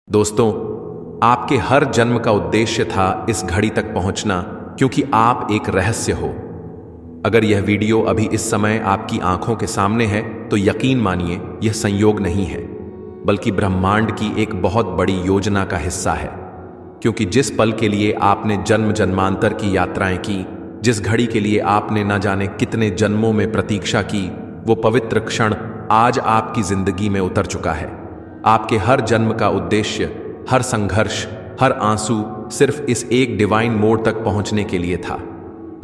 दोस्तों, आपके हर जन्म का उद्देश्य था इस घड़ी तक पहुंचना, क्योंकि आप एक रहस्य हो। अगर यह वीडियो अभी इस समय आपकी आंखों के सामने है तो यकीन मानिए यह संयोग नहीं है, बल्कि ब्रह्मांड की एक बहुत बड़ी योजना का हिस्सा है। क्योंकि जिस पल के लिए आपने जन्म जन्मांतर की यात्राएं की, जिस घड़ी के लिए आपने न जाने कितने जन्मों में प्रतीक्षा की, वो पवित्र क्षण आज आपकी जिंदगी में उतर चुका है। आपके हर जन्म का उद्देश्य, हर संघर्ष, हर आंसू सिर्फ इस एक डिवाइन मोड तक पहुंचने के लिए था।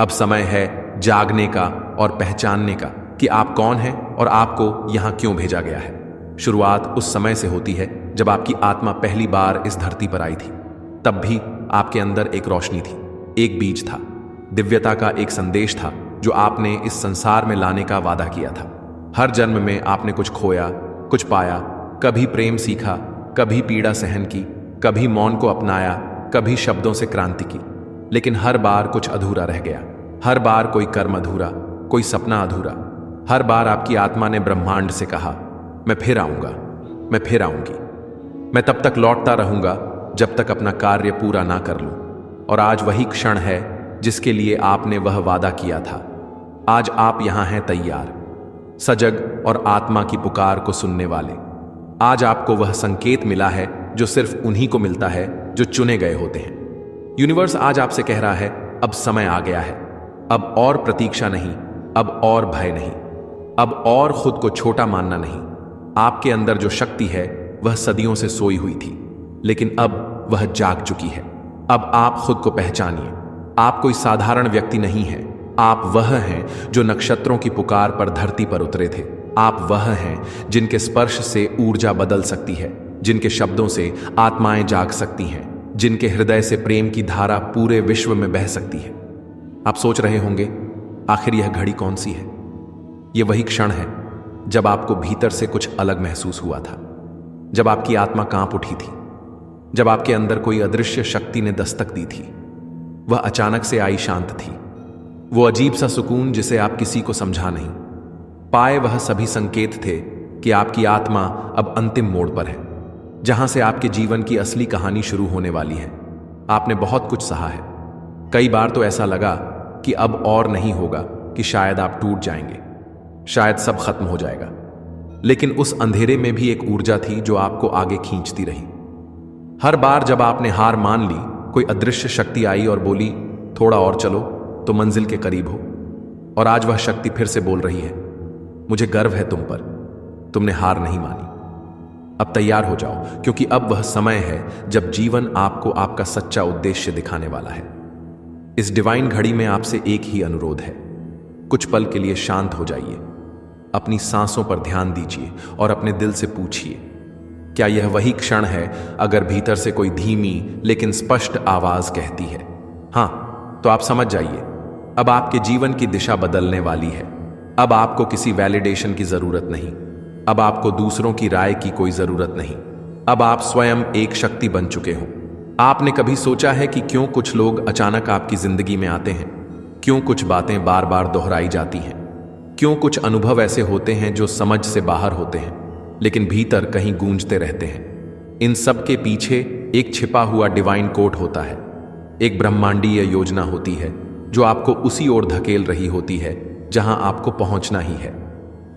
अब समय है जागने का और पहचानने का कि आप कौन हैं और आपको यहां क्यों भेजा गया है। शुरुआत उस समय से होती है जब आपकी आत्मा पहली बार इस धरती पर आई थी। तब भी आपके अंदर एक रोशनी थी, एक बीज था, दिव्यता का एक संदेश था जो आपने इस संसार में लाने का वादा किया था। हर जन्म में आपने कुछ खोया, कुछ पाया, कभी प्रेम सीखा, कभी पीड़ा सहन की, कभी मौन को अपनाया, कभी शब्दों से क्रांति की। लेकिन हर बार कुछ अधूरा रह गया। हर बार कोई कर्म अधूरा, कोई सपना अधूरा। हर बार आपकी आत्मा ने ब्रह्मांड से कहा, मैं फिर आऊंगा, मैं फिर आऊंगी, मैं तब तक लौटता रहूंगा जब तक अपना कार्य पूरा ना कर लूं। और आज वही क्षण है जिसके लिए आपने वह वादा किया था। आज आप यहां हैं, तैयार, सजग और आत्मा की पुकार को सुनने वाले। आज आपको वह संकेत मिला है जो सिर्फ उन्हीं को मिलता है जो चुने गए होते हैं। यूनिवर्स आज आपसे कह रहा है, अब समय आ गया है। अब और प्रतीक्षा नहीं, अब और भय नहीं, अब और खुद को छोटा मानना नहीं। आपके अंदर जो शक्ति है वह सदियों से सोई हुई थी, लेकिन अब वह जाग चुकी है। अब आप खुद को पहचानिए। आप कोई साधारण व्यक्ति नहीं हैं। आप वह हैं जो नक्षत्रों की पुकार पर धरती पर उतरे थे। आप वह हैं जिनके स्पर्श से ऊर्जा बदल सकती है, जिनके शब्दों से आत्माएं जाग सकती हैं, जिनके हृदय से प्रेम की धारा पूरे विश्व में बह सकती है। आप सोच रहे होंगे, आखिर यह घड़ी कौन सी है? यह वही क्षण है जब आपको भीतर से कुछ अलग महसूस हुआ था, जब आपकी आत्मा कांप उठी थी, जब आपके अंदर कोई अदृश्य शक्ति ने दस्तक दी थी। वह अचानक से आई शांत थी, वो अजीब सा सुकून जिसे आप किसी को समझा नहीं पाए। वह सभी संकेत थे कि आपकी आत्मा अब अंतिम मोड़ पर है, जहां से आपके जीवन की असली कहानी शुरू होने वाली है। आपने बहुत कुछ सहा है। कई बार तो ऐसा लगा कि अब और नहीं होगा, कि शायद आप टूट जाएंगे, शायद सब खत्म हो जाएगा। लेकिन उस अंधेरे में भी एक ऊर्जा थी जो आपको आगे खींचती रही। हर बार जब आपने हार मान ली, कोई अदृश्य शक्ति आई और बोली, थोड़ा और चलो तो मंजिल के करीब हो। और आज वह शक्ति फिर से बोल रही है, मुझे गर्व है तुम पर, तुमने हार नहीं मानी। अब तैयार हो जाओ, क्योंकि अब वह समय है जब जीवन आपको आपका सच्चा उद्देश्य दिखाने वाला है। इस डिवाइन घड़ी में आपसे एक ही अनुरोध है, कुछ पल के लिए शांत हो जाइए, अपनी सांसों पर ध्यान दीजिए और अपने दिल से पूछिए, क्या यह वही क्षण है? अगर भीतर से कोई धीमी लेकिन स्पष्ट आवाज कहती है हाँ, तो आप समझ जाइए, अब आपके जीवन की दिशा बदलने वाली है। अब आपको किसी वैलिडेशन की जरूरत नहीं, अब आपको दूसरों की राय की कोई जरूरत नहीं। अब आप स्वयं एक शक्ति बन चुके हो। आपने कभी सोचा है कि क्यों कुछ लोग अचानक आपकी जिंदगी में आते हैं? क्यों कुछ बातें बार बार दोहराई जाती हैं? क्यों कुछ अनुभव ऐसे होते हैं जो समझ से बाहर होते हैं, लेकिन भीतर कहीं गूंजते रहते हैं? इन सब के पीछे एक छिपा हुआ डिवाइन कोड होता है, एक ब्रह्मांडीय योजना होती है जो आपको उसी ओर धकेल रही होती है जहां आपको पहुंचना ही है।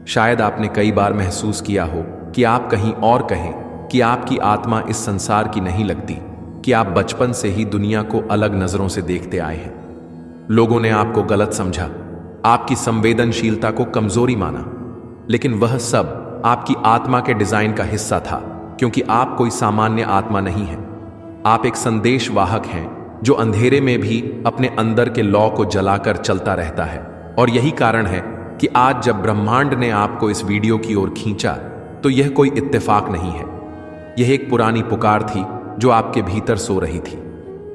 शायद आपने कई बार महसूस किया हो कि आप कहीं और कहें, कि आपकी आत्मा इस संसार की नहीं लगती, कि आप बचपन से ही दुनिया को अलग नजरों से देखते आए हैं। लोगों ने आपको गलत समझा, आपकी संवेदनशीलता को कमजोरी माना, लेकिन वह सब आपकी आत्मा के डिजाइन का हिस्सा था। क्योंकि आप कोई सामान्य आत्मा नहीं है, आप एक संदेश वाहक हैं जो अंधेरे में भी अपने अंदर के लौ को जलाकर चलता रहता है। और यही कारण है कि आज जब ब्रह्मांड ने आपको इस वीडियो की ओर खींचा, तो यह कोई इत्तेफाक नहीं है। यह एक पुरानी पुकार थी जो आपके भीतर सो रही थी।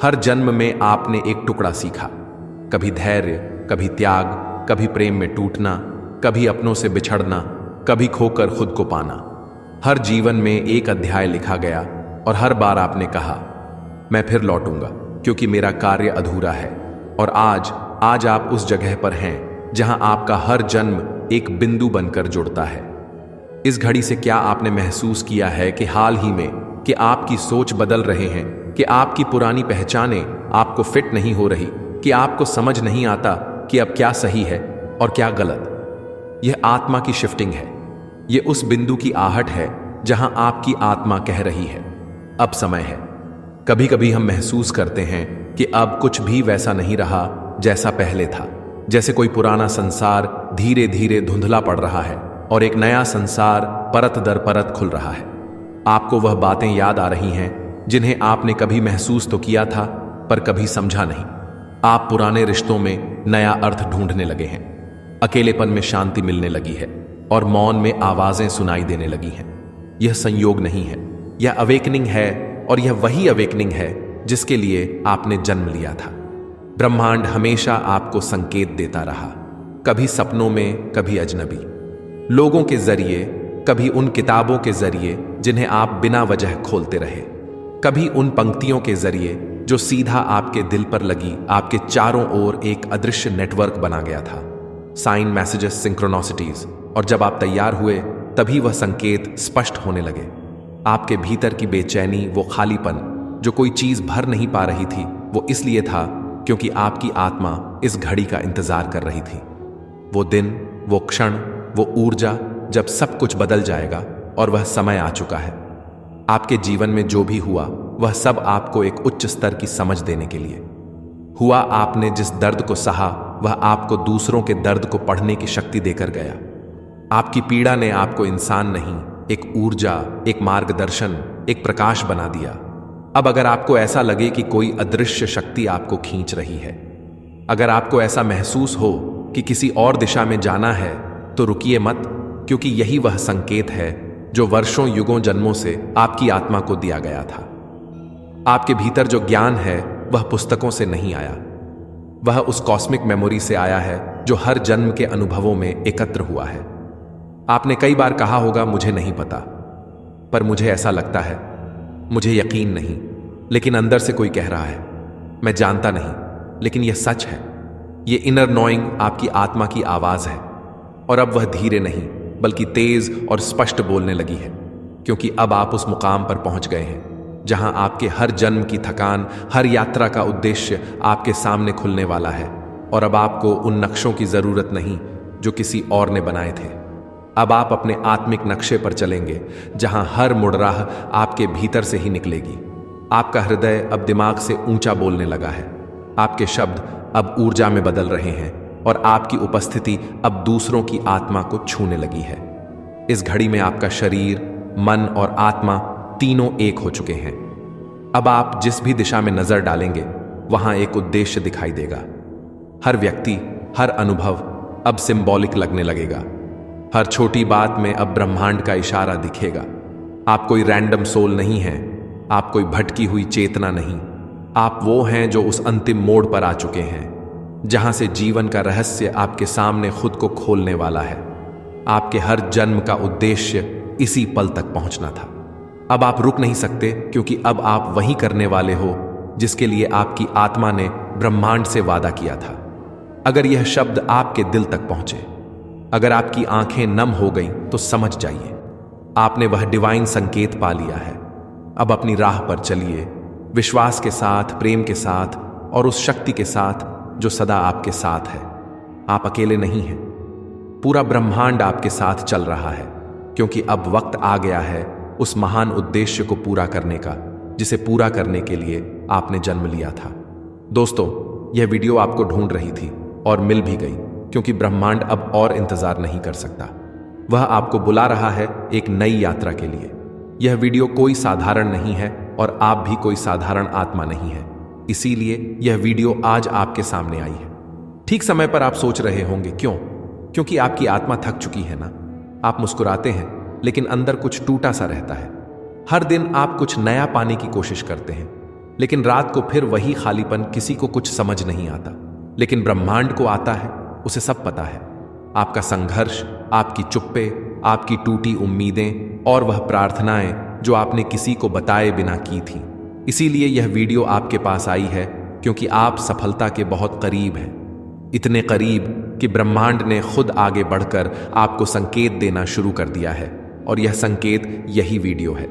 हर जन्म में आपने एक टुकड़ा सीखा, कभी धैर्य, कभी त्याग, कभी प्रेम में टूटना, कभी अपनों से बिछड़ना, कभी खोकर खुद को पाना। हर जीवन में एक अध्याय लिखा गया और हर बार आपने कहा, मैं फिर लौटूंगा, क्योंकि मेरा कार्य अधूरा है। और आज आप उस जगह पर हैं जहां आपका हर जन्म एक बिंदु बनकर जुड़ता है। इस घड़ी से क्या आपने महसूस किया है कि हाल ही में कि आपकी सोच बदल रहे हैं, कि आपकी पुरानी पहचानें आपको फिट नहीं हो रही, कि आपको समझ नहीं आता कि अब क्या सही है और क्या गलत। यह आत्मा की शिफ्टिंग है। यह उस बिंदु की आहट है जहां आपकी आत्मा कह रही है, अब समय है। कभी कभी हम महसूस करते हैं कि अब कुछ भी वैसा नहीं रहा जैसा पहले था, जैसे कोई पुराना संसार धीरे धीरे धुंधला पड़ रहा है और एक नया संसार परत दर परत खुल रहा है। आपको वह बातें याद आ रही हैं जिन्हें आपने कभी महसूस तो किया था पर कभी समझा नहीं। आप पुराने रिश्तों में नया अर्थ ढूंढने लगे हैं, अकेलेपन में शांति मिलने लगी है और मौन में आवाजें सुनाई देने लगी हैं। यह संयोग नहीं है, यह अवेकनिंग है, और यह वही अवेकनिंग है जिसके लिए आपने जन्म लिया था। ब्रह्मांड हमेशा आपको संकेत देता रहा, कभी सपनों में, कभी अजनबी लोगों के जरिए, कभी उन किताबों के जरिए जिन्हें आप बिना वजह खोलते रहे, कभी उन पंक्तियों के जरिए जो सीधा आपके दिल पर लगी। आपके चारों ओर एक अदृश्य नेटवर्क बना गया था, साइन, मैसेजेस, सिंक्रोनोसिटीज। और जब आप तैयार हुए तभी वह संकेत स्पष्ट होने लगे। आपके भीतर की बेचैनी, वो खालीपन जो कोई चीज भर नहीं पा रही थी, वो इसलिए था क्योंकि आपकी आत्मा इस घड़ी का इंतजार कर रही थी। वो दिन, वो क्षण, वो ऊर्जा जब सब कुछ बदल जाएगा, और वह समय आ चुका है। आपके जीवन में जो भी हुआ वह सब आपको एक उच्च स्तर की समझ देने के लिए हुआ। आपने जिस दर्द को सहा वह आपको दूसरों के दर्द को पढ़ने की शक्ति देकर गया। आपकी पीड़ा ने आपको इंसान नहीं, एक ऊर्जा, एक मार्गदर्शन, एक प्रकाश बना दिया। अब अगर आपको ऐसा लगे कि कोई अदृश्य शक्ति आपको खींच रही है, अगर आपको ऐसा महसूस हो कि किसी और दिशा में जाना है, तो रुकिए मत, क्योंकि यही वह संकेत है जो वर्षों, युगों, जन्मों से आपकी आत्मा को दिया गया था। आपके भीतर जो ज्ञान है वह पुस्तकों से नहीं आया, वह उस कॉस्मिक मेमोरी से आया है जो हर जन्म के अनुभवों में एकत्र हुआ है। आपने कई बार कहा होगा, मुझे नहीं पता, पर मुझे ऐसा लगता है, मुझे यकीन नहीं, लेकिन अंदर से कोई कह रहा है, मैं जानता नहीं, लेकिन यह सच है। यह इनर नोइंग आपकी आत्मा की आवाज है, और अब वह धीरे नहीं बल्कि तेज और स्पष्ट बोलने लगी है, क्योंकि अब आप उस मुकाम पर पहुंच गए हैं जहां आपके हर जन्म की थकान, हर यात्रा का उद्देश्य आपके सामने खुलने वाला है। और अब आपको उन नक्शों की जरूरत नहीं जो किसी और ने बनाए थे। अब आप अपने आत्मिक नक्शे पर चलेंगे, जहां हर मुड़राह आपके भीतर से ही निकलेगी। आपका हृदय अब दिमाग से ऊंचा बोलने लगा है, आपके शब्द अब ऊर्जा में बदल रहे हैं, और आपकी उपस्थिति अब दूसरों की आत्मा को छूने लगी है। इस घड़ी में आपका शरीर, मन और आत्मा तीनों एक हो चुके हैं। अब आप जिस भी दिशा में नजर डालेंगे वहां एक उद्देश्य दिखाई देगा। हर व्यक्ति, हर अनुभव अब सिंबॉलिक लगने लगेगा। हर छोटी बात में अब ब्रह्मांड का इशारा दिखेगा। आप कोई रैंडम सोल नहीं हैं, आप कोई भटकी हुई चेतना नहीं, आप वो हैं जो उस अंतिम मोड़ पर आ चुके हैं जहां से जीवन का रहस्य आपके सामने खुद को खोलने वाला है। आपके हर जन्म का उद्देश्य इसी पल तक पहुंचना था। अब आप रुक नहीं सकते, क्योंकि अब आप वही करने वाले हो जिसके लिए आपकी आत्मा ने ब्रह्मांड से वादा किया था। अगर यह शब्द आपके दिल तक पहुंचे, अगर आपकी आंखें नम हो गईं, तो समझ जाइए आपने वह डिवाइन संकेत पा लिया है। अब अपनी राह पर चलिए, विश्वास के साथ, प्रेम के साथ, और उस शक्ति के साथ जो सदा आपके साथ है। आप अकेले नहीं हैं, पूरा ब्रह्मांड आपके साथ चल रहा है, क्योंकि अब वक्त आ गया है उस महान उद्देश्य को पूरा करने का, जिसे पूरा करने के लिए आपने जन्म लिया था। दोस्तों, यह वीडियो आपको ढूंढ रही थी और मिल भी गई, क्योंकि ब्रह्मांड अब और इंतजार नहीं कर सकता। वह आपको बुला रहा है एक नई यात्रा के लिए। यह वीडियो कोई साधारण नहीं है, और आप भी कोई साधारण आत्मा नहीं है, इसीलिए यह वीडियो आज आपके सामने आई है। ठीक समय पर आप सोच रहे होंगे, क्यों? क्योंकि आपकी आत्मा थक चुकी है ना। आप मुस्कुराते हैं, लेकिन अंदर कुछ टूटा सा रहता है। हर दिन आप कुछ नया पाने की कोशिश करते हैं, लेकिन रात को फिर वही खालीपन। किसी को कुछ समझ नहीं आता, लेकिन ब्रह्मांड को आता है, उसे सब पता है। आपका संघर्ष, आपकी चुप्पे, आपकी टूटी उम्मीदें और वह प्रार्थनाएं जो आपने किसी को बताए बिना की थी। इसीलिए यह वीडियो आपके पास आई है, क्योंकि आप सफलता के बहुत करीब हैं। इतने करीब कि ब्रह्मांड ने खुद आगे बढ़कर आपको संकेत देना शुरू कर दिया है, और यह संकेत यही वीडियो है।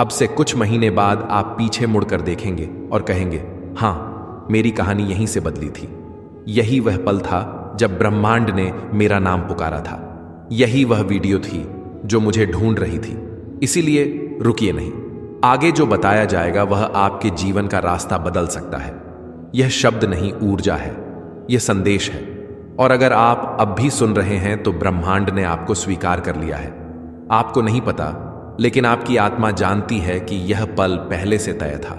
अब से कुछ महीने बाद आप पीछे मुड़कर देखेंगे और कहेंगे, हाँ, मेरी कहानी यहीं से बदली थी। यही वह पल था जब ब्रह्मांड ने मेरा नाम पुकारा था। यही वह वीडियो थी जो मुझे ढूंढ रही थी। इसीलिए रुकिए नहीं। आगे जो बताया जाएगा वह आपके जीवन का रास्ता बदल सकता है। यह शब्द नहीं, ऊर्जा है। यह संदेश है। और अगर आप अब भी सुन रहे हैं तो ब्रह्मांड ने आपको स्वीकार कर लिया है। आपको नहीं पता, लेकिन आपकी आत्मा जानती है कि यह पल पहले से तय था।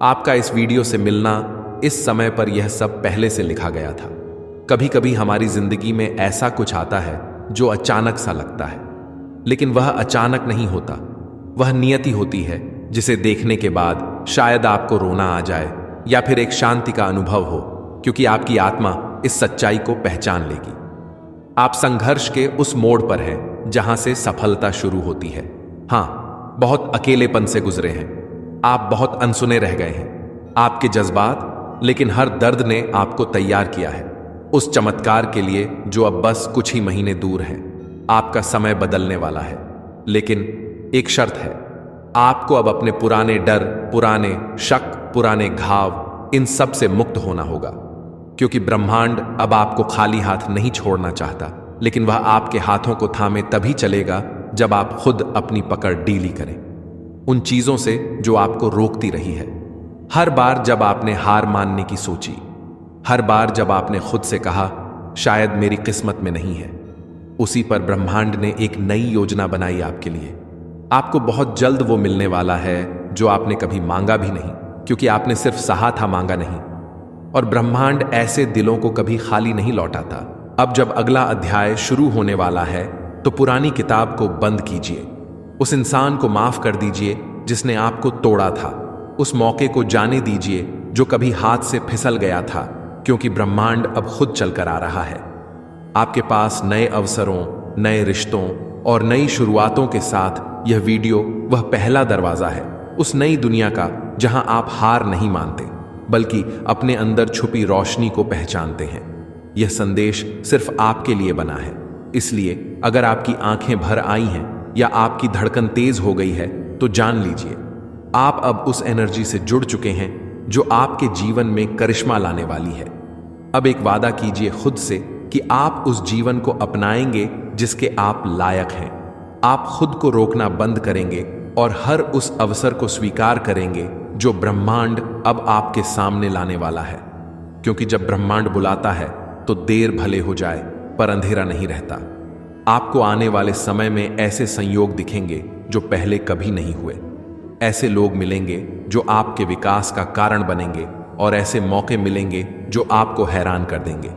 आपका इस वीडियो से मिलना, इस समय पर यह सब पहले से लिखा गया था। कभी कभी हमारी जिंदगी में ऐसा कुछ आता है जो अचानक सा लगता है, लेकिन वह अचानक नहीं होता। वह नियति होती है जिसे देखने के बाद शायद आपको रोना आ जाए या फिर एक शांति का अनुभव हो, क्योंकि आपकी आत्मा इस सच्चाई को पहचान लेगी। आप संघर्ष के उस मोड़ पर हैं जहां से सफलता शुरू होती है। हाँ, बहुत अकेलेपन से गुजरे हैं। आप बहुत अनसुने रह गए हैं। आपके जज्बात, लेकिन हर दर्द ने आपको तैयार किया है उस चमत्कार के लिए जो अब बस कुछ ही महीने दूर है। आपका समय बदलने वाला है, लेकिन एक शर्त है। आपको अब अपने पुराने डर, पुराने शक, पुराने घाव, इन सब से मुक्त होना होगा, क्योंकि ब्रह्मांड अब आपको खाली हाथ नहीं छोड़ना चाहता, लेकिन वह आपके हाथों को थामे तभी चलेगा जब आप खुद अपनी पकड़ ढीली करें उन चीजों से जो आपको रोकती रही है। हर बार जब आपने हार मानने की सोची, हर बार जब आपने खुद से कहा शायद मेरी किस्मत में नहीं है, उसी पर ब्रह्मांड ने एक नई योजना बनाई आपके लिए। आपको बहुत जल्द वो मिलने वाला है जो आपने कभी मांगा भी नहीं, क्योंकि आपने सिर्फ सहा था, मांगा नहीं। और ब्रह्मांड ऐसे दिलों को कभी खाली नहीं लौटाता। अब जब अगला अध्याय शुरू होने वाला है तो पुरानी किताब को बंद कीजिए। उस इंसान को माफ कर दीजिए जिसने आपको तोड़ा था। उस मौके को जाने दीजिए जो कभी हाथ से फिसल गया था, क्योंकि ब्रह्मांड अब खुद चलकर आ रहा है। आपके पास नए अवसरों, नए रिश्तों और नई शुरुआतों के साथ यह वीडियो वह पहला दरवाजा है उस नई दुनिया का जहां आप हार नहीं मानते, बल्कि अपने अंदर छुपी रोशनी को पहचानते हैं। यह संदेश सिर्फ आपके लिए बना है, इसलिए अगर आपकी आंखें भर आई हैं या आपकी धड़कन तेज हो गई है तो जान लीजिए आप अब उस एनर्जी से जुड़ चुके हैं जो आपके जीवन में करिश्मा लाने वाली है। अब एक वादा कीजिए खुद से कि आप उस जीवन को अपनाएंगे जिसके आप लायक हैं। आप खुद को रोकना बंद करेंगे और हर उस अवसर को स्वीकार करेंगे जो ब्रह्मांड अब आपके सामने लाने वाला है, क्योंकि जब ब्रह्मांड बुलाता है तो देर भले हो जाए पर अंधेरा नहीं रहता। आपको आने वाले समय में ऐसे संयोग दिखेंगे जो पहले कभी नहीं हुए। ऐसे लोग मिलेंगे जो आपके विकास का कारण बनेंगे और ऐसे मौके मिलेंगे जो आपको हैरान कर देंगे।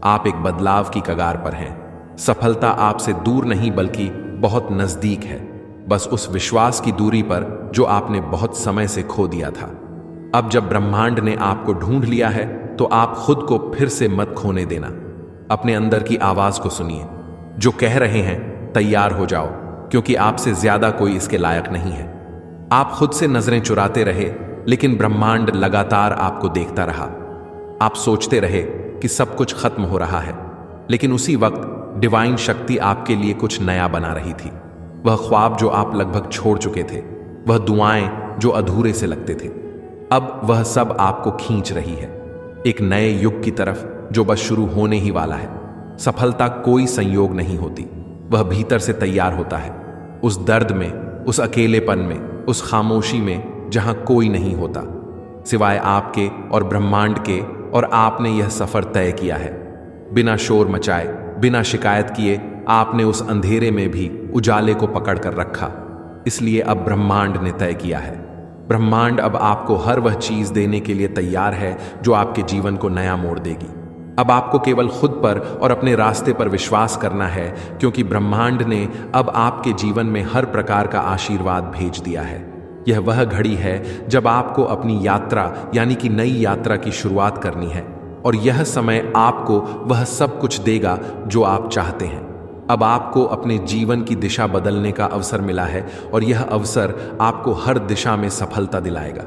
आप एक बदलाव की कगार पर हैं। सफलता आपसे दूर नहीं बल्कि बहुत नजदीक है, बस उस विश्वास की दूरी पर जो आपने बहुत समय से खो दिया था। अब जब ब्रह्मांड ने आपको ढूंढ लिया है तो आप खुद को फिर से मत खोने देना। अपने अंदर की आवाज को सुनिए जो कह रहे हैं तैयार हो जाओ, क्योंकि आपसे ज्यादा कोई इसके लायक नहीं है। आप खुद से नजरें चुराते रहे, लेकिन ब्रह्मांड लगातार आपको देखता रहा। आप सोचते रहे कि सब कुछ खत्म हो रहा है, लेकिन उसी वक्त डिवाइन शक्ति आपके लिए कुछ नया बना रही थी। वह ख्वाब जो आप लगभग छोड़ चुके थे, वह दुआएं जो अधूरे से लगते थे, अब वह सब आपको खींच रही है एक नए युग की तरफ जो बस शुरू होने ही वाला है। सफलता कोई संयोग नहीं होती, वह भीतर से तैयार होता है। उस दर्द में, उस अकेलेपन में, उस खामोशी में जहां कोई नहीं होता सिवाय आपके और ब्रह्मांड के, और आपने यह सफर तय किया है। बिना शोर मचाए, बिना शिकायत किए आपने उस अंधेरे में भी उजाले को पकड़ कर रखा। इसलिए अब ब्रह्मांड ने तय किया है। ब्रह्मांड अब आपको हर वह चीज देने के लिए तैयार है जो आपके जीवन को नया मोड़ देगी। अब आपको केवल खुद पर और अपने रास्ते पर विश्वास करना है, क्योंकि ब्रह्मांड ने अब आपके जीवन में हर प्रकार का आशीर्वाद भेज दिया है। यह वह घड़ी है जब आपको अपनी यात्रा यानी कि नई यात्रा की शुरुआत करनी है, और यह समय आपको वह सब कुछ देगा जो आप चाहते हैं। अब आपको अपने जीवन की दिशा बदलने का अवसर मिला है, और यह अवसर आपको हर दिशा में सफलता दिलाएगा।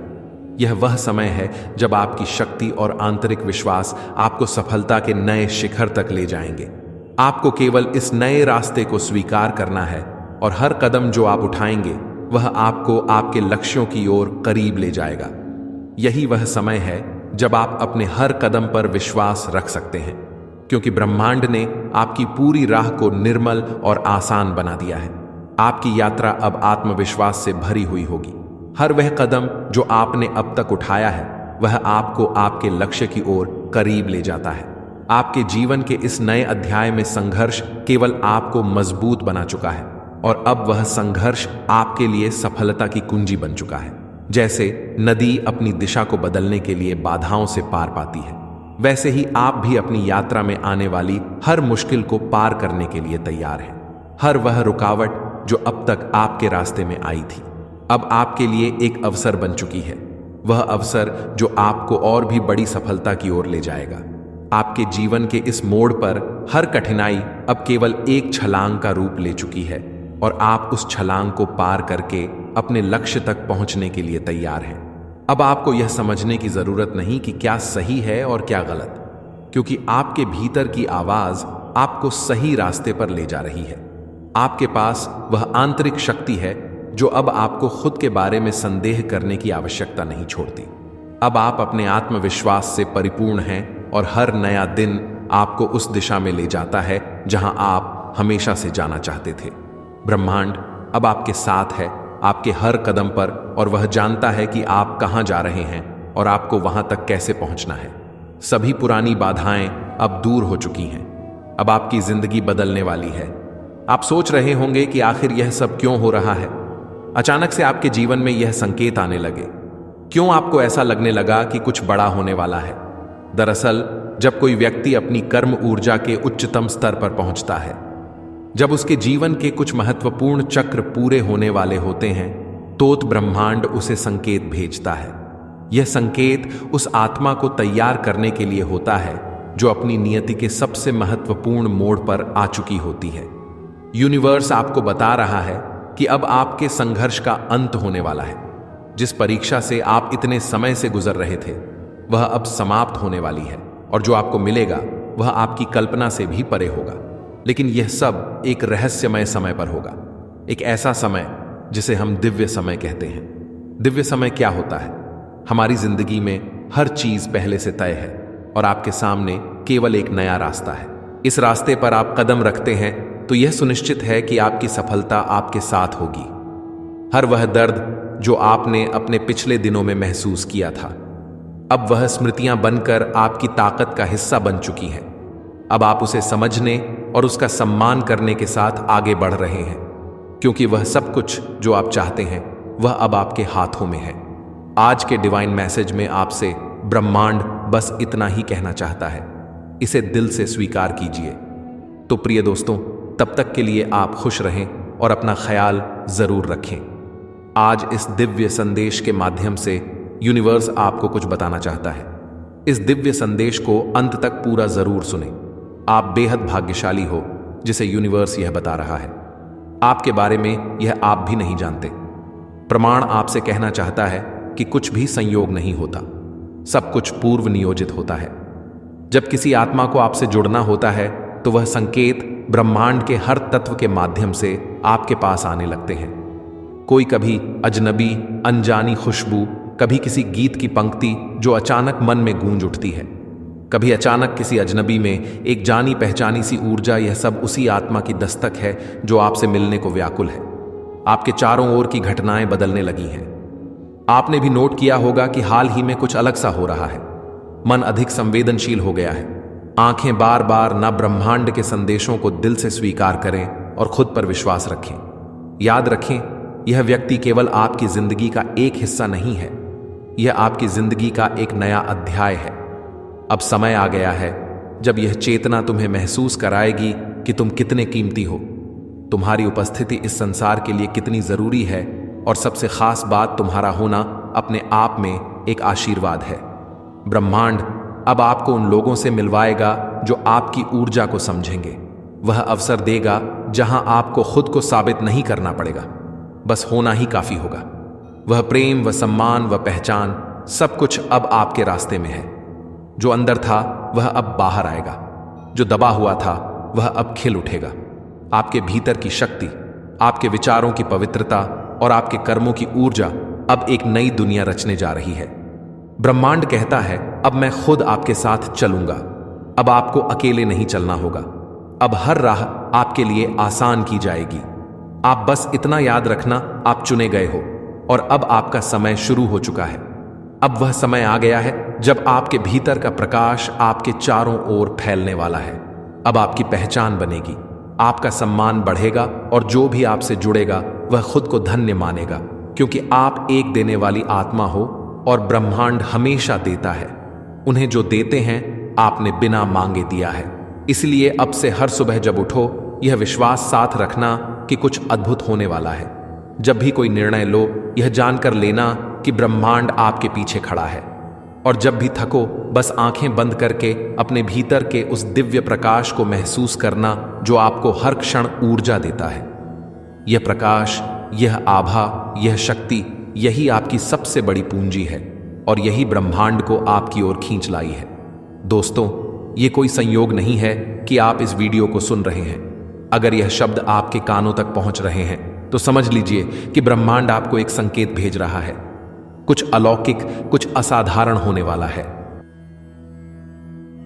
यह वह समय है जब आपकी शक्ति और आंतरिक विश्वास आपको सफलता के नए शिखर तक ले जाएंगे। आपको केवल इस नए रास्ते को स्वीकार करना है, और हर कदम जो आप उठाएंगे वह आपको आपके लक्ष्यों की ओर करीब ले जाएगा। यही वह समय है जब आप अपने हर कदम पर विश्वास रख सकते हैं, क्योंकि ब्रह्मांड ने आपकी पूरी राह को निर्मल और आसान बना दिया है। आपकी यात्रा अब आत्मविश्वास से भरी हुई होगी। हर वह कदम जो आपने अब तक उठाया है वह आपको आपके लक्ष्य की ओर करीब ले जाता है। आपके जीवन के इस नए अध्याय में संघर्ष केवल आपको मजबूत बना चुका है और अब वह संघर्ष आपके लिए सफलता की कुंजी बन चुका है। जैसे नदी अपनी दिशा को बदलने के लिए बाधाओं से पार पाती है, वैसे ही आप भी अपनी यात्रा में आने वाली हर मुश्किल को पार करने के लिए तैयार हैं। हर वह रुकावट जो अब तक आपके रास्ते में आई थी अब आपके लिए एक अवसर बन चुकी है। वह अवसर जो आपको और भी बड़ी सफलता की ओर ले जाएगा। आपके जीवन के इस मोड़ पर हर कठिनाई अब केवल एक छलांग का रूप ले चुकी है और आप उस छलांग को पार करके अपने लक्ष्य तक पहुंचने के लिए तैयार हैं। अब आपको यह समझने की जरूरत नहीं कि क्या सही है और क्या गलत, क्योंकि आपके भीतर की आवाज आपको सही रास्ते पर ले जा रही है। आपके पास वह आंतरिक शक्ति है जो अब आपको खुद के बारे में संदेह करने की आवश्यकता नहीं छोड़ती। अब आप अपने आत्मविश्वास से परिपूर्ण हैं और हर नया दिन आपको उस दिशा में ले जाता है जहां आप हमेशा से जाना चाहते थे। ब्रह्मांड अब आपके साथ है, आपके हर कदम पर, और वह जानता है कि आप कहां जा रहे हैं और आपको वहां तक कैसे पहुंचना है। सभी पुरानी बाधाएं अब दूर हो चुकी हैं। अब आपकी जिंदगी बदलने वाली है। आप सोच रहे होंगे कि आखिर यह सब क्यों हो रहा है। अचानक से आपके जीवन में यह संकेत आने लगे। क्यों आपको ऐसा लगने लगा कि कुछ बड़ा होने वाला है? दरअसल जब कोई व्यक्ति अपनी कर्म ऊर्जा के उच्चतम स्तर पर पहुंचता है, जब उसके जीवन के कुछ महत्वपूर्ण चक्र पूरे होने वाले होते हैं, तो ब्रह्मांड उसे संकेत भेजता है। यह संकेत उस आत्मा को तैयार करने के लिए होता है जो अपनी नियति के सबसे महत्वपूर्ण मोड़ पर आ चुकी होती है। यूनिवर्स आपको बता रहा है कि अब आपके संघर्ष का अंत होने वाला है। जिस परीक्षा से आप इतने समय से गुजर रहे थे वह अब समाप्त होने वाली है, और जो आपको मिलेगा वह आपकी कल्पना से भी परे होगा। लेकिन यह सब एक रहस्यमय समय पर होगा, एक ऐसा समय जिसे हम दिव्य समय कहते हैं। दिव्य समय क्या होता है? हमारी जिंदगी में हर चीज पहले से तय है और आपके सामने केवल एक नया रास्ता है। इस रास्ते पर आप कदम रखते हैं तो यह सुनिश्चित है कि आपकी सफलता आपके साथ होगी। हर वह दर्द जो आपने अपने पिछले दिनों में महसूस किया था, अब वह स्मृतियां बनकर आपकी ताकत का हिस्सा बन चुकी हैं। अब आप उसे समझने और उसका सम्मान करने के साथ आगे बढ़ रहे हैं, क्योंकि वह सब कुछ जो आप चाहते हैं वह अब आपके हाथों में है। आज के डिवाइन मैसेज में आपसे ब्रह्मांड बस इतना ही कहना चाहता है, इसे दिल से स्वीकार कीजिए। तो प्रिय दोस्तों, तब तक के लिए आप खुश रहें और अपना ख्याल जरूर रखें। आज इस दिव्य संदेश के माध्यम से यूनिवर्स आपको कुछ बताना चाहता है। इस दिव्य संदेश को अंत तक पूरा जरूर सुने। आप बेहद भाग्यशाली हो जिसे यूनिवर्स यह बता रहा है। आपके बारे में यह आप भी नहीं जानते। प्रमाण आपसे कहना चाहता है कि कुछ भी संयोग नहीं होता, सब कुछ पूर्व नियोजित होता है। जब किसी आत्मा को आपसे जुड़ना होता है तो वह संकेत ब्रह्मांड के हर तत्व के माध्यम से आपके पास आने लगते हैं। कोई कभी अजनबी अनजानी खुशबू, कभी किसी गीत की पंक्ति जो अचानक मन में गूंज उठती है, कभी अचानक किसी अजनबी में एक जानी पहचानी सी ऊर्जा। यह सब उसी आत्मा की दस्तक है जो आपसे मिलने को व्याकुल है। आपके चारों ओर की घटनाएं बदलने लगी हैं। आपने भी नोट किया होगा कि हाल ही में कुछ अलग सा हो रहा है। मन अधिक संवेदनशील हो गया है। आंखें बार बार ना ब्रह्मांड के संदेशों को दिल से स्वीकार करें और खुद पर विश्वास रखें। याद रखें, यह व्यक्ति केवल आपकी जिंदगी का एक हिस्सा नहीं है, यह आपकी जिंदगी का एक नया अध्याय है। अब समय आ गया है जब यह चेतना तुम्हें महसूस कराएगी कि तुम कितने कीमती हो, तुम्हारी उपस्थिति इस संसार के लिए कितनी जरूरी है, और सबसे खास बात, तुम्हारा होना अपने आप में एक आशीर्वाद है। ब्रह्मांड अब आपको उन लोगों से मिलवाएगा जो आपकी ऊर्जा को समझेंगे। वह अवसर देगा जहां आपको खुद को साबित नहीं करना पड़ेगा, बस होना ही काफी होगा। वह प्रेम, वह सम्मान, वह पहचान, सब कुछ अब आपके रास्ते में है। जो अंदर था वह अब बाहर आएगा, जो दबा हुआ था वह अब खिल उठेगा। आपके भीतर की शक्ति, आपके विचारों की पवित्रता और आपके कर्मों की ऊर्जा अब एक नई दुनिया रचने जा रही है। ब्रह्मांड कहता है, अब मैं खुद आपके साथ चलूंगा। अब आपको अकेले नहीं चलना होगा। अब हर राह आपके लिए आसान की जाएगी। आप बस इतना याद रखना, आप चुने गए हो और अब आपका समय शुरू हो चुका है। अब वह समय आ गया है जब आपके भीतर का प्रकाश आपके चारों ओर फैलने वाला है। अब आपकी पहचान बनेगी, आपका सम्मान बढ़ेगा और जो भी आपसे जुड़ेगा वह खुद को धन्य मानेगा, क्योंकि आप एक देने वाली आत्मा हो और ब्रह्मांड हमेशा देता है। उन्हें जो देते हैं आपने बिना मांगे दिया है। इसलिए अब से हर सुबह जब उठो, यह विश्वास साथ रखना कि कुछ अद्भुत होने वाला है। जब भी कोई निर्णय लो, यह जानकर लेना कि ब्रह्मांड आपके पीछे खड़ा है। और जब भी थको, बस आंखें बंद करके अपने भीतर के उस दिव्य प्रकाश को महसूस करना जो आपको हर क्षण ऊर्जा देता है। यह प्रकाश, यह आभा, यह शक्ति, यही आपकी सबसे बड़ी पूंजी है और यही ब्रह्मांड को आपकी ओर खींच लाई है। दोस्तों, ये कोई संयोग नहीं है कि आप इस वीडियो को सुन रहे हैं। अगर यह शब्द आपके कानों तक पहुंच रहे हैं तो समझ लीजिए कि ब्रह्मांड आपको एक संकेत भेज रहा है। कुछ अलौकिक, कुछ असाधारण होने वाला है।